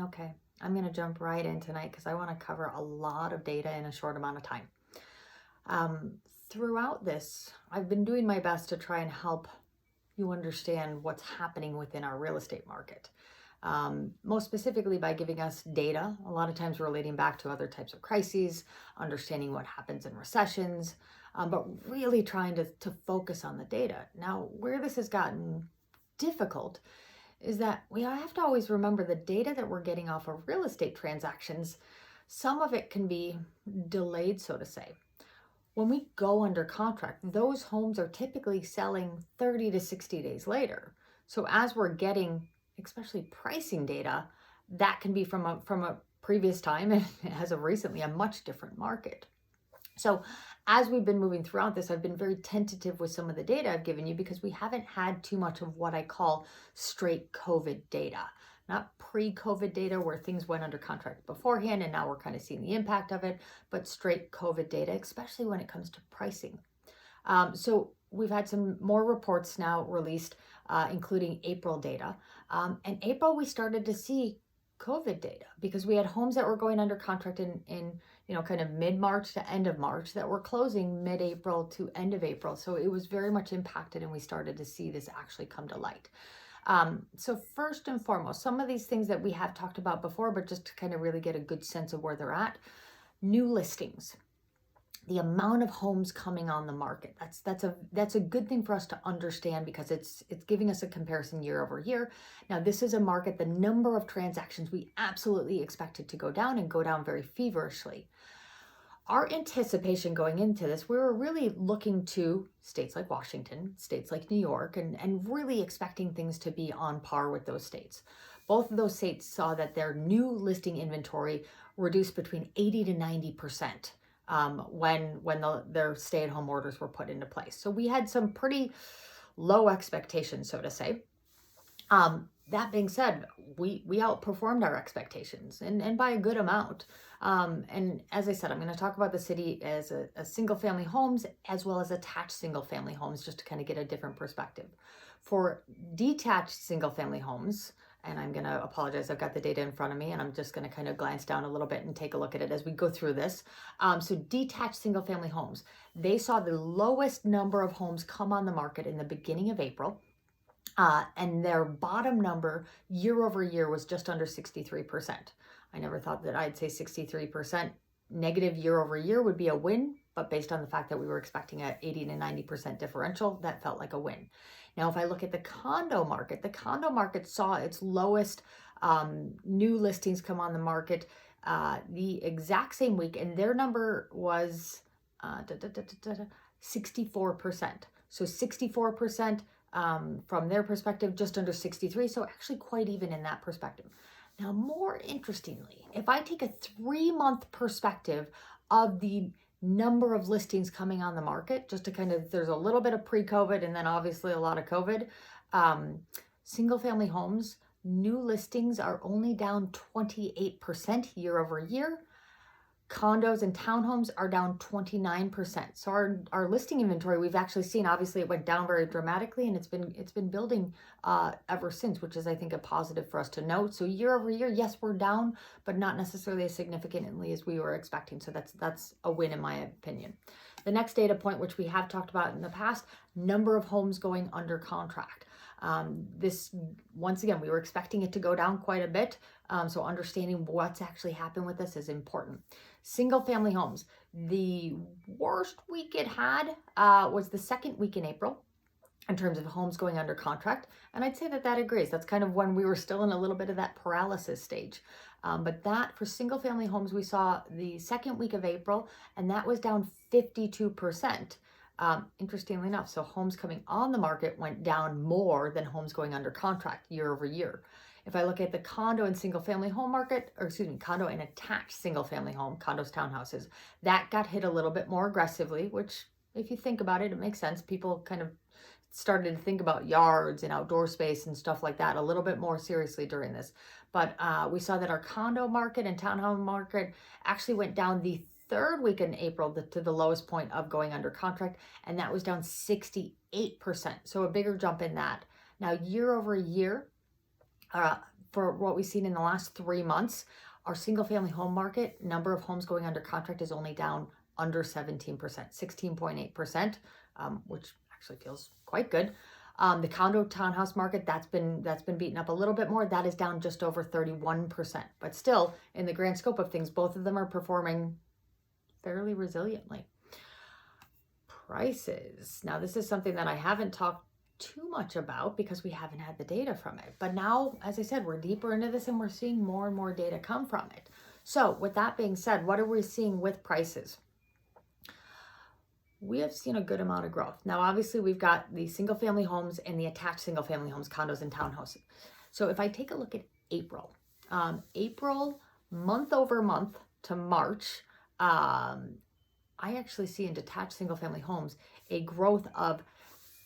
Okay, I'm going to jump right in tonight because I want to cover a lot of data in a short amount of time. Um, Throughout this, I've been doing my best to try and help you understand what's happening within our real estate market. Most specifically by giving us data, a lot of times relating back to other types of crises, understanding what happens in recessions, but really trying to focus on the data. Now, where this has gotten difficult is that we have to always remember the data that we're getting off of real estate transactions, some of it can be delayed, so to say. When we go under contract, those homes are typically selling 30 to 60 days later. So as we're getting, especially pricing data, that can be from a previous time and as of recently a much different market. So as we've been moving throughout this, I've been very tentative with some of the data I've given you because we haven't had too much of what I call straight COVID data. Not pre-COVID data where things went under contract beforehand and now we're kind of seeing the impact of it, but straight COVID data, especially when it comes to pricing. So we've had some more reports now released, including April data. And April, we started to see COVID data because we had homes that were going under contract in kind of mid-March to end of March that were closing mid-April to end of April. So it was very much impacted and we started to see this actually come to light. So first and foremost, some of these things that we have talked about before, but just to kind of really get a good sense of where they're at, new listings. The amount of homes coming on the market. That's a good thing for us to understand because it's giving us a comparison year over year. Now this is a market, the number of transactions we absolutely expected to go down and go down very feverishly. Our anticipation going into this, we were really looking to states like Washington, states like New York, and really expecting things to be on par with those states. Both of those states saw that their new listing inventory reduced between 80 to 90%. When their stay-at-home orders were put into place. So we had some pretty low expectations, so to say. That being said, we outperformed our expectations and by a good amount. And as I said, I'm going to talk about the city as a single family homes as well as attached single family homes just to kind of get a different perspective. For detached single family homes, and I'm going to apologize, I've got the data in front of me and I'm just going to kind of glance down a little bit and take a look at it as we go through this. So detached single family homes, they saw the lowest number of homes come on the market in the beginning of April. And their bottom number year over year was just under 63%. I never thought that I'd say 63% negative year over year would be a win, but based on the fact that we were expecting a 80 to 90% differential, that felt like a win. Now, if I look at the condo market saw its lowest new listings come on the market the exact same week, and their number was 64%. So 64% from their perspective, just under 63. So actually quite even in that perspective. Now, more interestingly, if I take a 3-month perspective of the number of listings coming on the market, just to kind of, there's a little bit of pre-COVID and then obviously a lot of COVID, single family homes, new listings are only down 28% year over year. Condos and townhomes are down 29%. So our listing inventory, we've actually seen, obviously it went down very dramatically and it's been building ever since, which is I think a positive for us to note. So year over year, yes, we're down, but not necessarily as significantly as we were expecting. So that's a win in my opinion. The next data point, which we have talked about in the past, number of homes going under contract. This, once again, we were expecting it to go down quite a bit. So understanding what's actually happened with this is important. Single family homes. The worst week it had was the second week in April in terms of homes going under contract. And I'd say that agrees. That's kind of when we were still in a little bit of that paralysis stage. But that for single family homes, we saw the second week of April, and that was down 52%. Interestingly enough, so homes coming on the market went down more than homes going under contract year over year. If I look at the condo and single family home market, or excuse me, condo and attached single family home, condos, townhouses, that got hit a little bit more aggressively, which if you think about it, it makes sense. People kind of started to think about yards and outdoor space and stuff like that a little bit more seriously during this. But we saw that our condo market and townhome market actually went down the third week in April to the lowest point of going under contract, and that was down 68%. So a bigger jump in that. Now, year over year, for what we've seen in the last 3 months, our single family home market, number of homes going under contract is only down under 17%, 16.8%, which actually feels quite good. The condo townhouse market, that's been beaten up a little bit more. That is down just over 31%. But still, in the grand scope of things, both of them are performing fairly resiliently. Prices. Now, this is something that I haven't talked too much about because we haven't had the data from it. But now, as I said, we're deeper into this and we're seeing more and more data come from it. So with that being said, what are we seeing with prices? We have seen a good amount of growth. Now, obviously, we've got the single family homes and the attached single family homes, condos and townhouses. So if I take a look at April, April month over month to March, I actually see in detached single family homes a growth of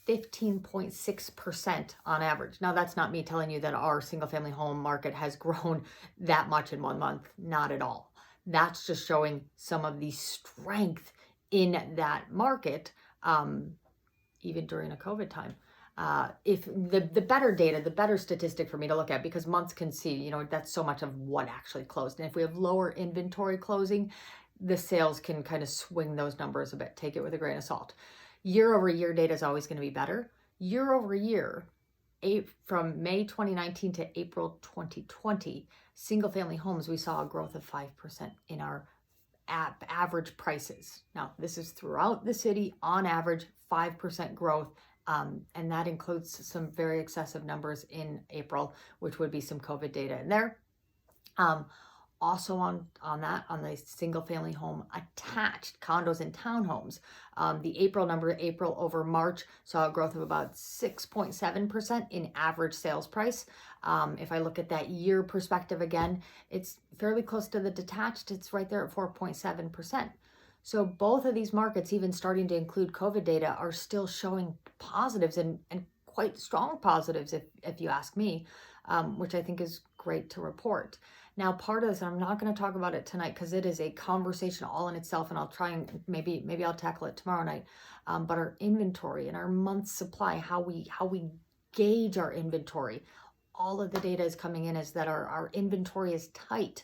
15.6% on average. Now, that's not me telling you that our single family home market has grown that much in 1 month. Not at all. That's just showing some of the strength in that market, even during a COVID time. If the better data, the better statistic for me to look at, because months can see, you know, that's so much of what actually closed. And if we have lower inventory closing, the sales can kind of swing those numbers a bit. Take it with a grain of salt. Year over year data is always going to be better. Year over year, from May 2019 to April 2020, single family homes, we saw a growth of 5% in our average prices. Now, this is throughout the city, on average, 5% growth. And that includes some very excessive numbers in April, which would be some COVID data in there. Also on the single family home attached condos and townhomes, the April number, April over March, saw a growth of about 6.7% in average sales price. If I look at that year perspective again, it's fairly close to the detached. It's right there at 4.7%. So both of these markets, even starting to include COVID data, are still showing positives and quite strong positives, if you ask me, which I think is great to report. Now, part of this, I'm not going to talk about it tonight because it is a conversation all in itself, and I'll try and maybe I'll tackle it tomorrow night. But our inventory and our month's supply, how we gauge our inventory, all of the data is coming in is that our inventory is tight.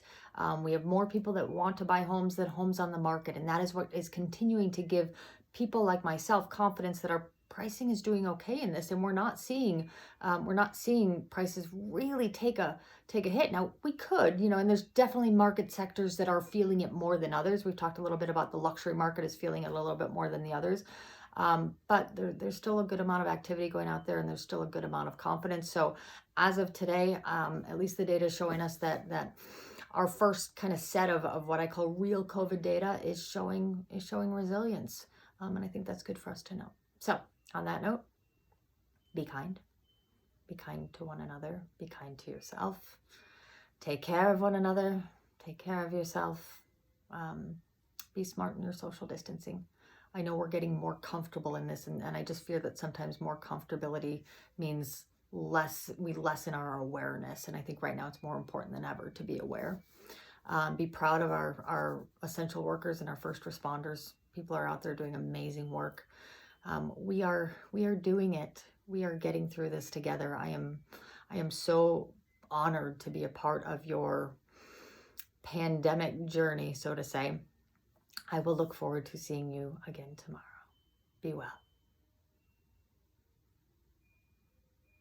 We have more people that want to buy homes than homes on the market, and that is what is continuing to give people like myself confidence that our pricing is doing okay in this, and we're not seeing prices really take a hit. Now, we could, you know, and there's definitely market sectors that are feeling it more than others. We've talked a little bit about the luxury market is feeling it a little bit more than the others. But there's still a good amount of activity going out there, and there's still a good amount of confidence. So as of today, at least the data is showing us that our first kind of set of what I call real COVID data is showing resilience. And I think that's good for us to know. So on that note, be kind. Be kind to one another. Be kind to yourself. Take care of one another. Take care of yourself. Be smart in your social distancing. I know we're getting more comfortable in this, and I just fear that sometimes more comfortability means we lessen our awareness. And I think right now it's more important than ever to be aware. Be proud of our essential workers and our first responders. People are out there doing amazing work. We are doing it. We are getting through this together. I am so honored to be a part of your pandemic journey, so to say. I will look forward to seeing you again tomorrow. Be well.